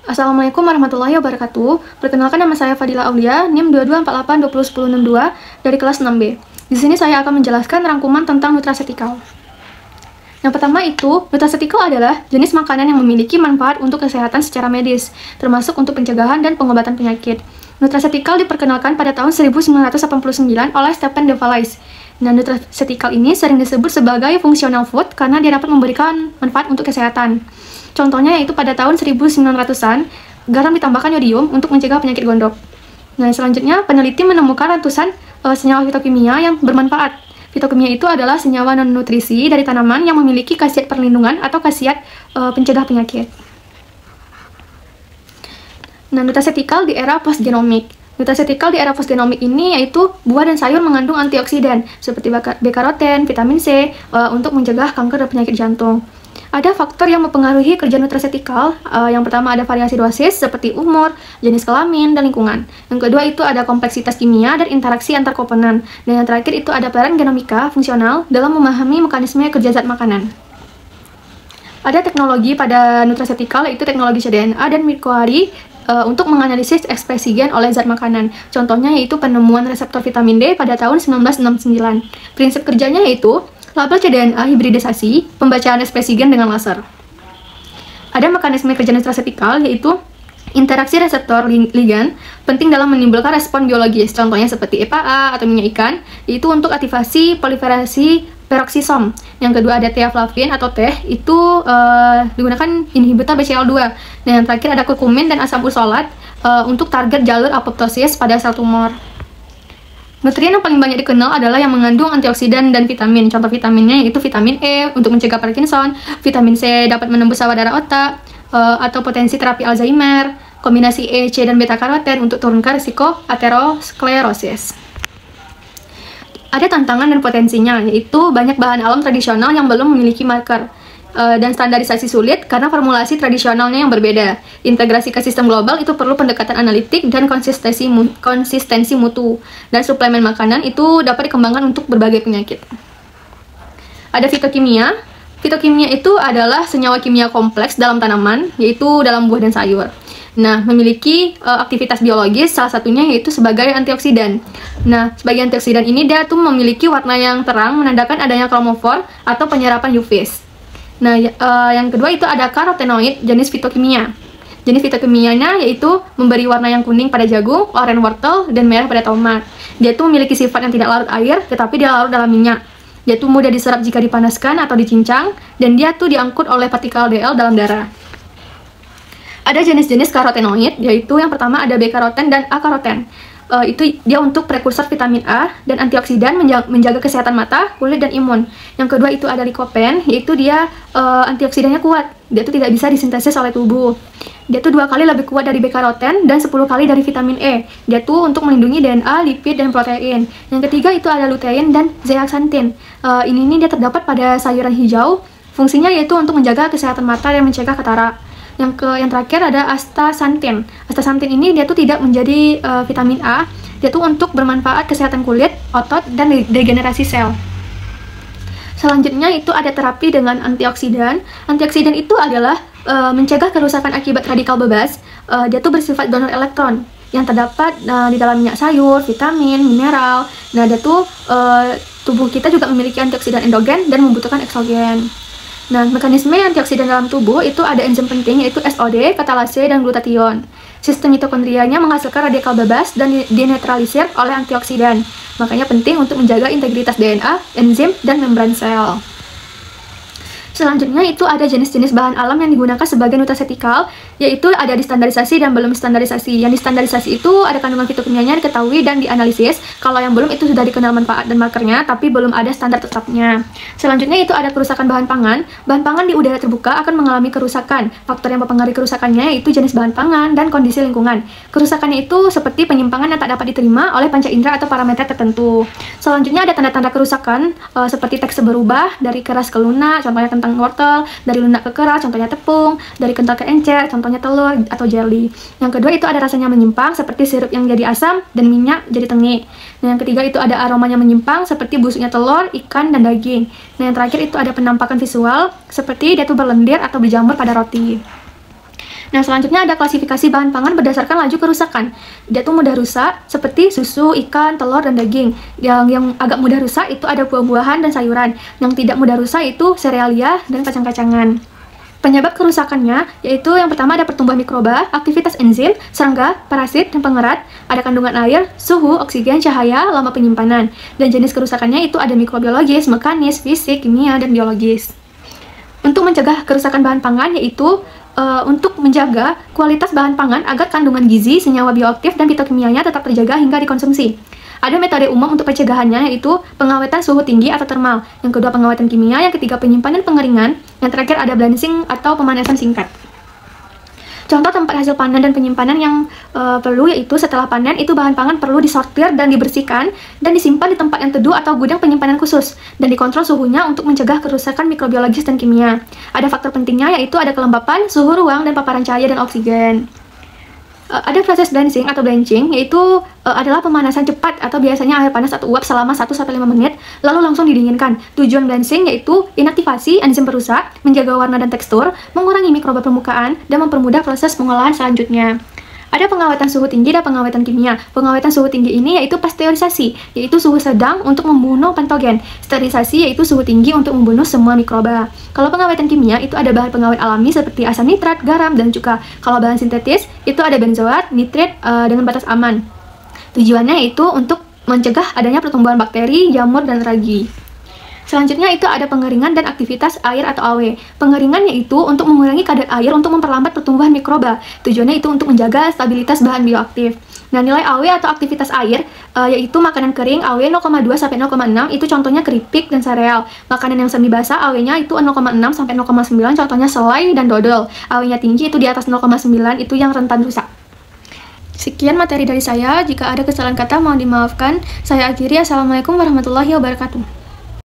Assalamualaikum warahmatullahi wabarakatuh. Perkenalkan, nama saya Fadila Aulia, NIM 2248201062 dari kelas 6B. Di sini saya akan menjelaskan rangkuman tentang nutraceutical. Yang pertama itu, nutraceutical adalah jenis makanan yang memiliki manfaat untuk kesehatan secara medis, termasuk untuk pencegahan dan pengobatan penyakit. Nutraceutical diperkenalkan pada tahun 1989 oleh Stephen de Valais. Nah, nutraceutical ini sering disebut sebagai functional food karena dia dapat memberikan manfaat untuk kesehatan. Contohnya yaitu pada tahun 1900-an, garam ditambahkan yodium untuk mencegah penyakit gondok. Nah, selanjutnya peneliti menemukan ratusan senyawa fitokimia yang bermanfaat. Fitokimia itu adalah senyawa non-nutrisi dari tanaman yang memiliki khasiat perlindungan atau khasiat pencegah penyakit. Nah, nutraceutical di era postgenomik. Nutraceutical di era postgenomik ini yaitu buah dan sayur mengandung antioksidan seperti beta-karoten, vitamin C untuk mencegah kanker dan penyakit jantung. Ada faktor yang mempengaruhi kerja nutraceutical. Yang pertama ada variasi dosis seperti umur, jenis kelamin, dan lingkungan. Yang kedua itu ada kompleksitas kimia dan interaksi antar komponen. Dan yang terakhir itu ada peran genomika fungsional dalam memahami mekanisme kerja zat makanan. Ada teknologi pada nutraceutical yaitu teknologi cDNA dan microarray untuk menganalisis ekspresi gen oleh zat makanan. Contohnya yaitu penemuan reseptor vitamin D pada tahun 1969. Prinsip kerjanya yaitu label cDNA hibridisasi, pembacaan ekspresi gen dengan laser. Ada mekanisme kerja nutraceutical yaitu interaksi reseptor ligan penting dalam menimbulkan respon biologis. Contohnya seperti EPA atau minyak ikan, yaitu untuk aktivasi proliferasi peroksisom. Yang kedua ada theaflavin atau teh, itu digunakan inhibitor BCL2. Dan yang terakhir ada kurkumin dan asam ursolat untuk target jalur apoptosis pada sel tumor. Nutrien yang paling banyak dikenal adalah yang mengandung antioksidan dan vitamin. Contoh vitaminnya yaitu vitamin E untuk mencegah Parkinson, vitamin C dapat menembus sawah darah otak, atau potensi terapi Alzheimer, kombinasi E, C, dan beta-karoten untuk turunkan risiko aterosklerosis. Ada tantangan dan potensinya, yaitu banyak bahan alam tradisional yang belum memiliki marker, dan standarisasi sulit karena formulasi tradisionalnya yang berbeda. Integrasi ke sistem global itu perlu pendekatan analitik dan konsistensi mutu. Dan suplemen makanan itu dapat dikembangkan untuk berbagai penyakit. Ada fitokimia. Fitokimia itu adalah senyawa kimia kompleks dalam tanaman, yaitu dalam buah dan sayur. Nah, memiliki aktivitas biologis, salah satunya yaitu sebagai antioksidan. Nah, sebagai antioksidan ini dia tuh memiliki warna yang terang, menandakan adanya kromofor atau penyerapan UV. Nah, yang kedua itu ada karotenoid jenis fitokimia. Jenis fitokimianya yaitu memberi warna yang kuning pada jagung, oranye wortel, dan merah pada tomat. Dia tuh memiliki sifat yang tidak larut air, tetapi dia larut dalam minyak. Dia tuh mudah diserap jika dipanaskan atau dicincang, dan dia tuh diangkut oleh partikel LDL dalam darah. Ada jenis-jenis karotenoid, yaitu yang pertama ada B-karoten dan A-karoten. Itu dia untuk prekursor vitamin A dan antioksidan menjaga kesehatan mata, kulit, dan imun. Yang kedua itu ada likopen, yaitu dia antioksidannya kuat. Dia tuh tidak bisa disintesis oleh tubuh. Dia tuh 2 kali lebih kuat dari beta-karoten dan 10 kali dari vitamin E. Dia tuh untuk melindungi DNA, lipid, dan protein. Yang ketiga itu ada lutein dan zeaxanthin. Ini dia terdapat pada sayuran hijau. Fungsinya yaitu untuk menjaga kesehatan mata dan mencegah katarak. Yang terakhir ada astaxanthin. Astaxanthin ini dia tuh tidak menjadi vitamin A. Dia tuh untuk bermanfaat kesehatan kulit, otot, dan degenerasi sel. Selanjutnya itu ada terapi dengan antioksidan. Antioksidan itu adalah mencegah kerusakan akibat radikal bebas. Dia tuh bersifat donor elektron yang terdapat di dalam minyak sayur, vitamin, mineral. Nah, dia tuh tubuh kita juga memiliki antioksidan endogen dan membutuhkan eksogen. Nah, mekanisme antioksidan dalam tubuh itu ada enzim penting yaitu SOD, katalase, dan glutathione. Sistem mitokondrianya menghasilkan radikal bebas dan dinetralisir oleh antioksidan. Makanya penting untuk menjaga integritas DNA, enzim, dan membran sel. Selanjutnya itu ada jenis-jenis bahan alam yang digunakan sebagai nutraceutical, yaitu ada distandarisasi dan belum standarisasi. Yang distandarisasi itu ada kandungan fitokimianya diketahui dan dianalisis. Kalau yang belum itu sudah dikenal manfaat dan markernya, tapi belum ada standar tetapnya. Selanjutnya itu ada kerusakan bahan pangan. Bahan pangan di udara terbuka akan mengalami kerusakan. Faktor yang mempengaruhi kerusakannya yaitu jenis bahan pangan dan kondisi lingkungan. Kerusakannya itu seperti penyimpangan yang tak dapat diterima oleh panca indera atau parameter tertentu. Selanjutnya ada tanda-tanda kerusakan seperti tekstur berubah dari keras ke lunak, contohnya tentang wortel, dari lunak ke keras, contohnya tepung, dari kental ke encer, contohnya telur atau jelly. Yang kedua itu ada rasanya menyimpang, seperti sirup yang jadi asam dan minyak jadi tengik. Nah, yang ketiga itu ada aromanya menyimpang, seperti busuknya telur, ikan, dan daging. Nah, yang terakhir itu ada penampakan visual, seperti dia tuh berlendir atau berjamur pada roti. Nah, selanjutnya ada klasifikasi bahan pangan berdasarkan laju kerusakan. Dia tuh mudah rusak, seperti susu, ikan, telur, dan daging. Yang agak mudah rusak itu ada buah-buahan dan sayuran. Yang tidak mudah rusak itu serealia dan kacang-kacangan. Penyebab kerusakannya yaitu yang pertama ada pertumbuhan mikroba, aktivitas enzim, serangga, parasit, dan pengerat, ada kandungan air, suhu, oksigen, cahaya, lama penyimpanan. Dan jenis kerusakannya itu ada mikrobiologis, mekanis, fisik, kimia, dan biologis. Untuk mencegah kerusakan bahan pangan yaitu untuk menjaga kualitas bahan pangan agar kandungan gizi, senyawa bioaktif, dan fitokimianya tetap terjaga hingga dikonsumsi. Ada metode umum untuk pencegahannya yaitu pengawetan suhu tinggi atau termal, yang kedua pengaweten kimia, yang ketiga penyimpanan pengeringan, yang terakhir ada balancing atau pemanasan singkat. Contoh tempat hasil panen dan penyimpanan yang perlu yaitu setelah panen itu bahan pangan perlu disortir dan dibersihkan dan disimpan di tempat yang teduh atau gudang penyimpanan khusus dan dikontrol suhunya untuk mencegah kerusakan mikrobiologis dan kimia. Ada faktor pentingnya yaitu ada kelembapan, suhu ruang, dan paparan cahaya dan oksigen. Ada proses blanching yaitu adalah pemanasan cepat atau biasanya air panas atau uap selama 1-5 menit lalu langsung didinginkan. Tujuan blanching yaitu inaktivasi enzim perusak, menjaga warna dan tekstur, mengurangi mikroba permukaan, dan mempermudah proses pengolahan selanjutnya. Ada pengawetan suhu tinggi dan pengawetan kimia. Pengawetan suhu tinggi ini yaitu pasteurisasi, yaitu suhu sedang untuk membunuh patogen. Sterilisasi yaitu suhu tinggi untuk membunuh semua mikroba. Kalau pengawetan kimia itu ada bahan pengawet alami seperti asam nitrat, garam, dan cuka. Kalau bahan sintetis itu ada benzoat, nitrit dengan batas aman. Tujuannya itu untuk mencegah adanya pertumbuhan bakteri, jamur, dan ragi. Selanjutnya itu ada pengeringan dan aktivitas air atau AW. Pengeringan yaitu untuk mengurangi kadar air untuk memperlambat pertumbuhan mikroba. Tujuannya itu untuk menjaga stabilitas bahan bioaktif. Nah, nilai AW atau aktivitas air yaitu makanan kering AW 0,2 sampai 0,6 itu contohnya keripik dan sereal. Makanan yang semi basah AW-nya itu 0,6 sampai 0,9 contohnya selai dan dodol. AW-nya tinggi itu di atas 0,9 itu yang rentan rusak. Sekian materi dari saya. Jika ada kesalahan kata mohon dimaafkan. Saya akhiri. Assalamualaikum warahmatullahi wabarakatuh.